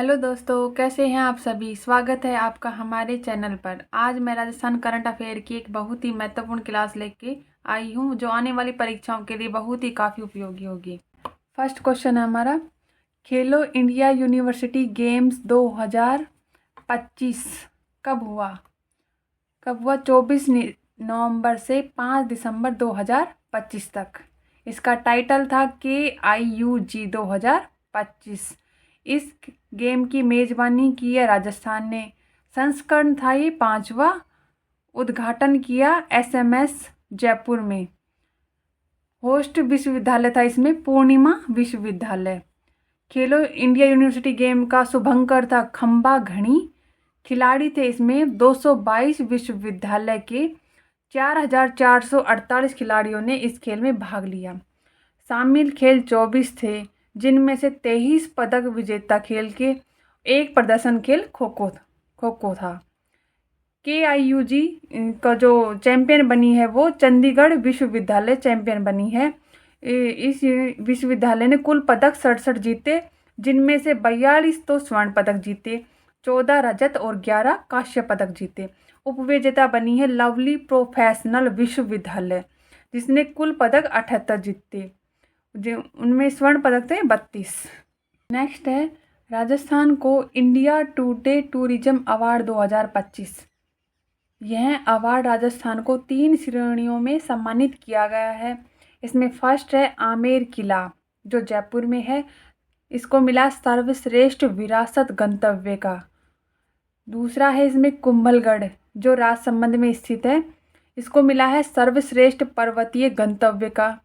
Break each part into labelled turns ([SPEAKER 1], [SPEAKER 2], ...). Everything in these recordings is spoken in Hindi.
[SPEAKER 1] हेलो दोस्तों, कैसे हैं आप सभी। स्वागत है आपका हमारे चैनल पर। आज मैं राजस्थान करंट अफेयर की एक बहुत ही महत्वपूर्ण क्लास लेके आई हूँ जो आने वाली परीक्षाओं के लिए बहुत ही काफ़ी उपयोगी होगी। फर्स्ट क्वेश्चन है हमारा, खेलो इंडिया यूनिवर्सिटी गेम्स 2025 कब हुआ? 24 नवंबर से 5 दिसंबर 2025 तक। इसका टाइटल था KIUG 2025। इस गेम की मेजबानी की है राजस्थान ने। संस्करण था ये 5वां। उद्घाटन किया SMS जयपुर में। होस्ट विश्वविद्यालय था इसमें पूर्णिमा विश्वविद्यालय। खेलो इंडिया यूनिवर्सिटी गेम का शुभंकर था खंबा घड़ी। खिलाड़ी थे इसमें 222 विश्वविद्यालय के 4448 खिलाड़ियों ने इस खेल में भाग लिया। शामिल खेल 24 थे, जिनमें से 23 पदक विजेता खेल के एक प्रदर्शन खेल खो खो था। KIUG का जो चैंपियन बनी है वो चंडीगढ़ विश्वविद्यालय चैंपियन बनी है। इस विश्वविद्यालय ने कुल पदक 67 जीते, जिनमें से 42 तो स्वर्ण पदक जीते, 14 रजत और 11 कांस्य पदक जीते। उपविजेता बनी है लवली प्रोफेशनल विश्वविद्यालय, जिसने कुल पदक 78 जीते, जो उनमें स्वर्ण पदक थे 32। नेक्स्ट है, राजस्थान को इंडिया टुडे टूरिज्म अवार्ड 2025। यह अवार्ड राजस्थान को 3 श्रेणियों में सम्मानित किया गया है। इसमें फर्स्ट है आमेर किला जो जयपुर में है, इसको मिला सर्वश्रेष्ठ विरासत गंतव्य का। दूसरा है इसमें कुंभलगढ़ जो राजसमंद में स्थित है, इसको मिला है सर्वश्रेष्ठ पर्वतीय गंतव्य का।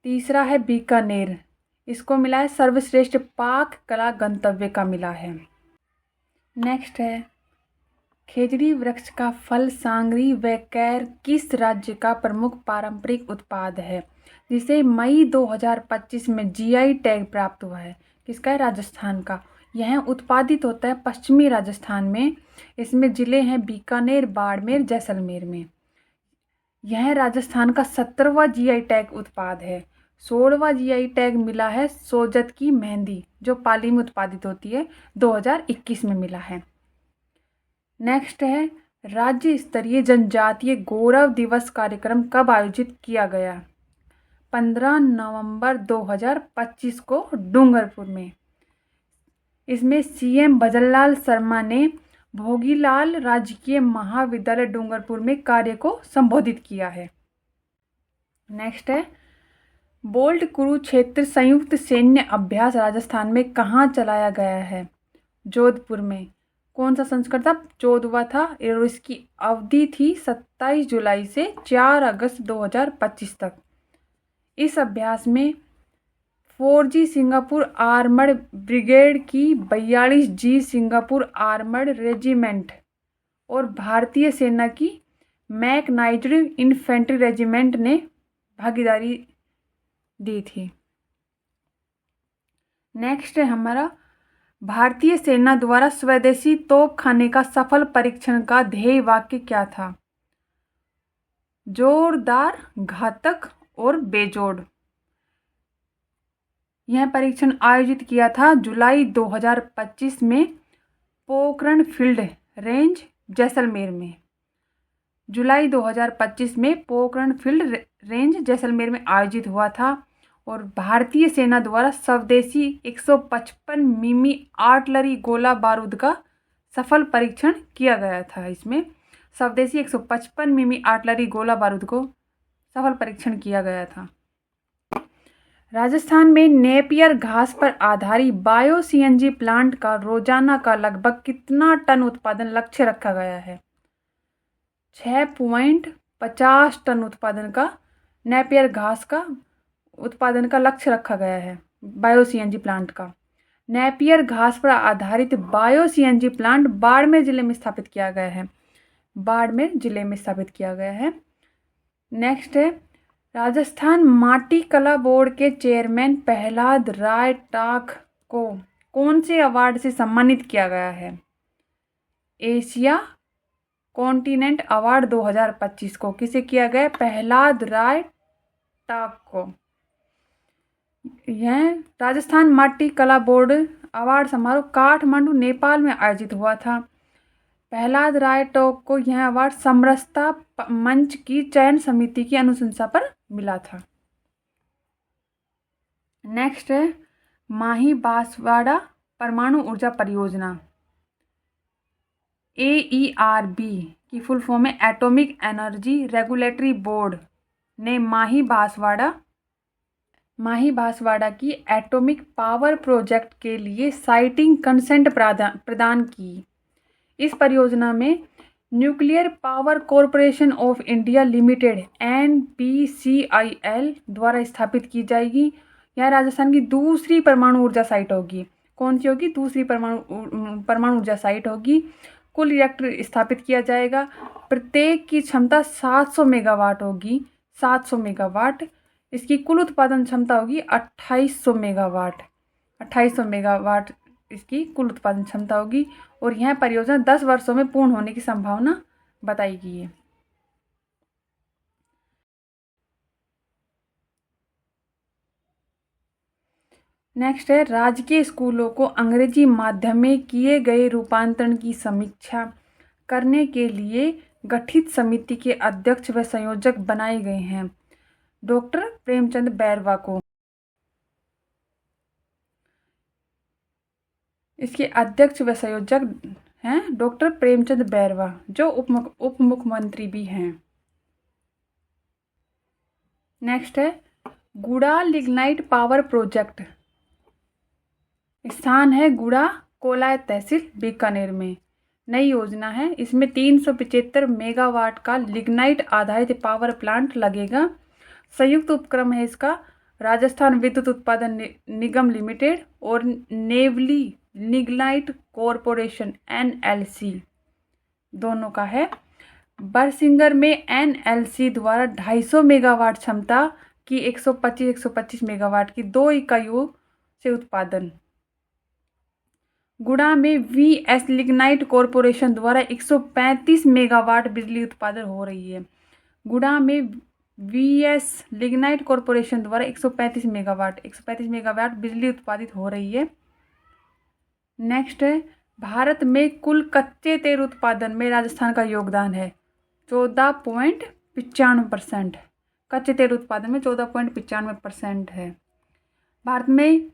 [SPEAKER 1] तीसरा है बीकानेर, इसको मिला है सर्वश्रेष्ठ पाक कला गंतव्य का मिला है। नेक्स्ट है, खेजड़ी वृक्ष का फल सांगरी व कैर किस राज्य का प्रमुख पारंपरिक उत्पाद है, जिसे मई 2025 में GI टैग प्राप्त हुआ है? किसका है? राजस्थान का। यह उत्पादित होता है पश्चिमी राजस्थान में। इसमें जिले हैं बीकानेर, बाड़मेर, जैसलमेर में। यह राजस्थान का 17वां GI टैग उत्पाद है। 16वां GI टैग मिला है सोजत की मेहंदी जो पाली में उत्पादित होती है, 2021 में मिला है। नेक्स्ट है, राज्य स्तरीय जनजातीय गौरव दिवस कार्यक्रम कब आयोजित किया गया? 15 नवंबर 2025 को डूंगरपुर में। इसमें CM भजनलाल शर्मा ने भोगीलाल राजकीय महाविद्यालय डूंगरपुर में कार्य को संबोधित किया है। नेक्स्ट है, बोल्ट कुरुक्षेत्र संयुक्त सैन्य अभ्यास राजस्थान में कहाँ चलाया गया है? जोधपुर में। कौन सा संस्करण था? 14वां था और इसकी अवधि थी 27 जुलाई से 4 अगस्त 2025 तक। इस अभ्यास में 4G सिंगापुर आर्मर्ड ब्रिगेड की 42G सिंगापुर आर्मर्ड रेजिमेंट और भारतीय सेना की मैकनाइज्ड इन्फेंट्री रेजिमेंट ने भागीदारी दी थी। नेक्स्ट है हमारा, भारतीय सेना द्वारा स्वदेशी तोपखाने का सफल परीक्षण का ध्येय वाक्य क्या था? जोरदार, घातक और बेजोड़। यह परीक्षण आयोजित किया था जुलाई 2025 में पोखरण फील्ड रेंज जैसलमेर में। जुलाई 2025 में पोखरण फील्ड रेंज जैसलमेर में आयोजित हुआ था और भारतीय सेना द्वारा स्वदेशी 155 मिमी आर्टिलरी गोला बारूद का सफल परीक्षण किया गया था। इसमें स्वदेशी 155 मिमी आर्टिलरी गोला बारूद को सफल परीक्षण किया गया था। राजस्थान में नेपियर घास पर आधारित बायो CNG प्लांट का रोजाना का लगभग कितना टन उत्पादन लक्ष्य रखा गया है? 6.50 टन उत्पादन का नेपियर घास का उत्पादन का लक्ष्य रखा गया है बायो CNG प्लांट का। नेपियर घास पर आधारित बायो CNG प्लांट बाड़मेर जिले में स्थापित किया गया है। बाड़मेर जिले में स्थापित किया गया है। नेक्स्ट है, राजस्थान माटी कला बोर्ड के चेयरमैन प्रहलाद राय टाक को कौन से अवार्ड से सम्मानित किया गया है? एशिया कॉन्टिनेंट अवार्ड 2025 को किसे किया गया? प्रहलाद राय टाक को। यह राजस्थान माटी कला बोर्ड अवार्ड समारोह काठमांडू नेपाल में आयोजित हुआ था। प्रहलाद राय टोक को यह अवार्ड समरसता मंच की चयन समिति की अनुशंसा पर मिला था। नेक्स्ट है माही बांसवाड़ा परमाणु ऊर्जा परियोजना। AERB की फुल फॉर्म है एटॉमिक एनर्जी रेगुलेटरी बोर्ड ने माही बांसवाड़ा की एटॉमिक पावर प्रोजेक्ट के लिए साइटिंग कंसेंट प्रदान की। इस परियोजना में nuclear power corporation of India limited NPCIL द्वारा स्थापित की जाएगी। यह राजस्थान की दूसरी परमाणु ऊर्जा साइट होगी। कौन सी होगी? दूसरी परमाणु ऊर्जा साइट होगी। कुल रिएक्टर स्थापित किया जाएगा। प्रत्येक की क्षमता 700 मेगावाट होगी। 700 मेगावाट। इसकी कुल उत्पादन क्षमता होगी 2800 मेगावाट। 2800 मेगावाट इसकी कुल उत्पादन क्षमता होगी और यह परियोजना 10 वर्षों में पूर्ण होने की संभावना बताई गई है। नेक्स्ट है राजकीय स्कूलों को अंग्रेजी माध्यम में किए गए रूपांतरण की समीक्षा करने के लिए गठित समिति के अध्यक्ष व संयोजक बनाए गए हैं डॉक्टर प्रेमचंद बैरवा को। इसके अध्यक्ष व संयोजक हैं डॉक्टर प्रेमचंद बैरवा, जो उप मुख्यमंत्री भी हैं। नेक्स्ट है गुड़ा लिग्नाइट पावर प्रोजेक्ट। स्थान है गुड़ा, कोलायत तहसील, बीकानेर में। नई योजना है। इसमें 375 मेगावाट का लिग्नाइट आधारित पावर प्लांट लगेगा। संयुक्त उपक्रम है इसका राजस्थान विद्युत उत्पादन निगम लिमिटेड और नेवली लिग्नाइट कॉरपोरेशन NLC दोनों का है। बरसिंगर में NLC द्वारा 250 मेगावाट क्षमता की 125 मेगावाट की 2 इकाइयों से उत्पादन। गुड़ा में VS लिग्नाइट कॉरपोरेशन द्वारा 135 मेगावाट बिजली उत्पादन हो रही है। गुड़ा में VS लिग्नाइट कॉरपोरेशन द्वारा 135 मेगावाट बिजली उत्पादित हो रही है। नेक्स्ट है भारत में कुल कच्चे तेल उत्पादन में राजस्थान का योगदान है 14.95%। कच्चे तेल उत्पादन में 14.95% है। भारत में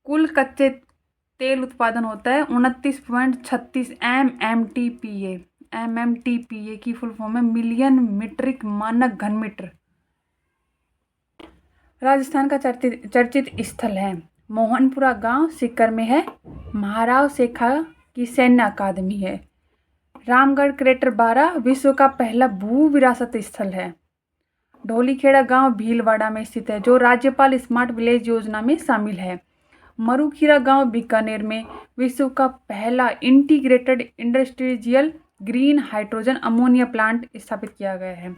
[SPEAKER 1] कुल कच्चे तेल उत्पादन होता है 29.36 MMTPA की फुल फॉर्म है मिलियन मीट्रिक मानक घन मीटर। राजस्थान का चर्चित स्थल है मोहनपुरा गांव, सीकर में है। महाराव सेखा की सैन्य अकादमी है। रामगढ़ क्रेटर 12 विश्व का पहला भू विरासत स्थल है। ढोलीखेड़ा गांव भीलवाड़ा में स्थित है, जो राज्यपाल स्मार्ट विलेज योजना में शामिल है। मरुखीरा गांव बीकानेर में विश्व का पहला integrated industrial green hydrogen ammonia plant स्थापित किया गया है।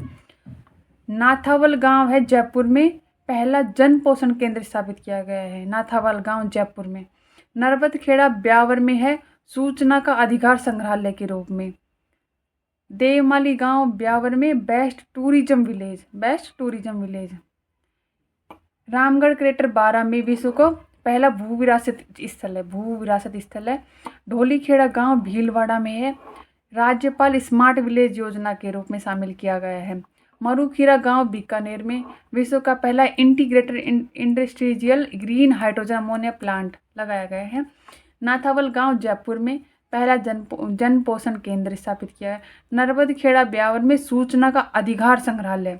[SPEAKER 1] नाथावल गांव है जयपुर में, पहला जन पोषण केंद्र स्थापित किया गया है। नाथावल गांव जयपुर में। नरबतखेड़ा ब्यावर में है, सूचना का अधिकार संग्रहालय के रूप में। देवमाली गांव ब्यावर में best tourism village. Ramgarh crater 12 में विश्व को पहला भू विरासत स्थल है। ढोलीखेड़ा गांव भीलवाड़ा में है, राज्यपाल स्मार्ट विलेज योजना के रूप में शामिल किया गया है। मरुखीरा गांव बीकानेर में विश्व का पहला integrated industrial green hydrogen ammonia plant लगाया गया है। नाथावल गांव जयपुर में पहला जन पोषण केंद्र स्थापित किया है। नरबतखेड़ा ब्यावर में सूचना का अधिकार संग्रहालय।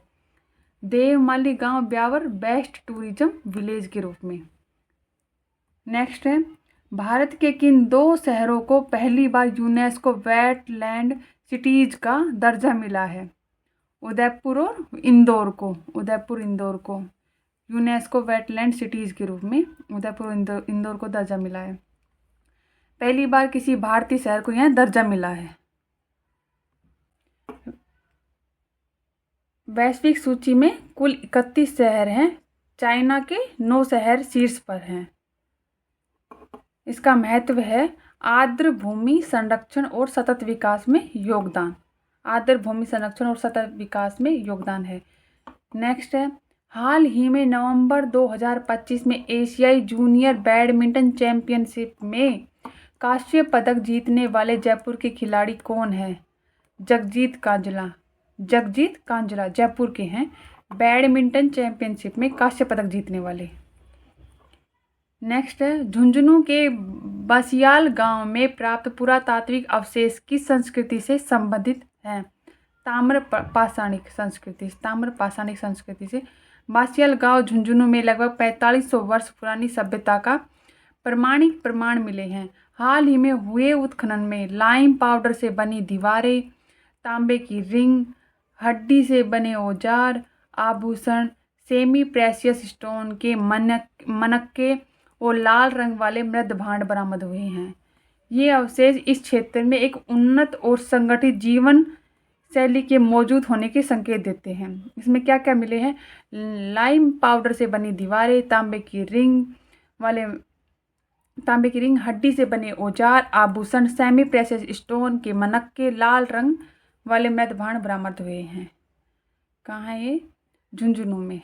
[SPEAKER 1] देवमाली गांव ब्यावर बेस्ट टूरिज्म विलेज के रूप में। नेक्स्ट है भारत के किन 2 शहरों को पहली बार यूनेस्को वेटलैंड सिटीज का दर्जा मिला है? उदयपुर इंदौर को यूनेस्को वेटलैंड सिटीज के रूप में उदयपुर इंदौर को दर्जा मिला है। पहली बार किसी भारतीय शहर को यह दर्जा मिला है। वैश्विक सूची में कुल 31 शहर हैं। चाइना के 9 शहर शीर्ष पर हैं। इसका महत्व है आर्द्र भूमि संरक्षण और सतत विकास में योगदान। है। नेक्स्ट है हाल ही में नवंबर 2025 में एशियाई जूनियर बैडमिंटन चैंपियनशिप में कांस्य पदक जीतने वाले जयपुर के खिलाड़ी कौन है? जगजीत कांजला जयपुर के हैं, बैडमिंटन चैंपियनशिप में कांस्य पदक जीतने वाले। नेक्स्ट है, झुंझुनू के बसियाल गांव में प्राप्त पुरातात्विक अवशेष किस संस्कृति से संबंधित हैं? ताम्रपाषाणिक संस्कृति से। बसियाल गांव झुंझुनू में लगभग 4500 वर्ष पुरानी सभ्यता का प्रमाणिक प्रमाण मिले हैं। हाल ही में हुए उत्खनन में लाइम पाउडर से बनी दीवारें, तांबे की रिंग, हड्डी से बने औजार, आभूषण, सेमी प्रेशियस स्टोन के मनक्के और लाल रंग वाले मृद भांड बरामद हुए हैं। ये अवशेष इस क्षेत्र में एक उन्नत और संगठित जीवन शैली के मौजूद होने के संकेत देते हैं। इसमें क्या क्या मिले हैं? लाइम पाउडर से बनी दीवारें, तांबे की रिंग, हड्डी से बने औजार, आभूषण, सेमी प्रेशियस स्टोन के मनक्के, लाल रंग वाले मृद भांड बरामद हुए हैं। कहाँ है ये? झुंझुनू में।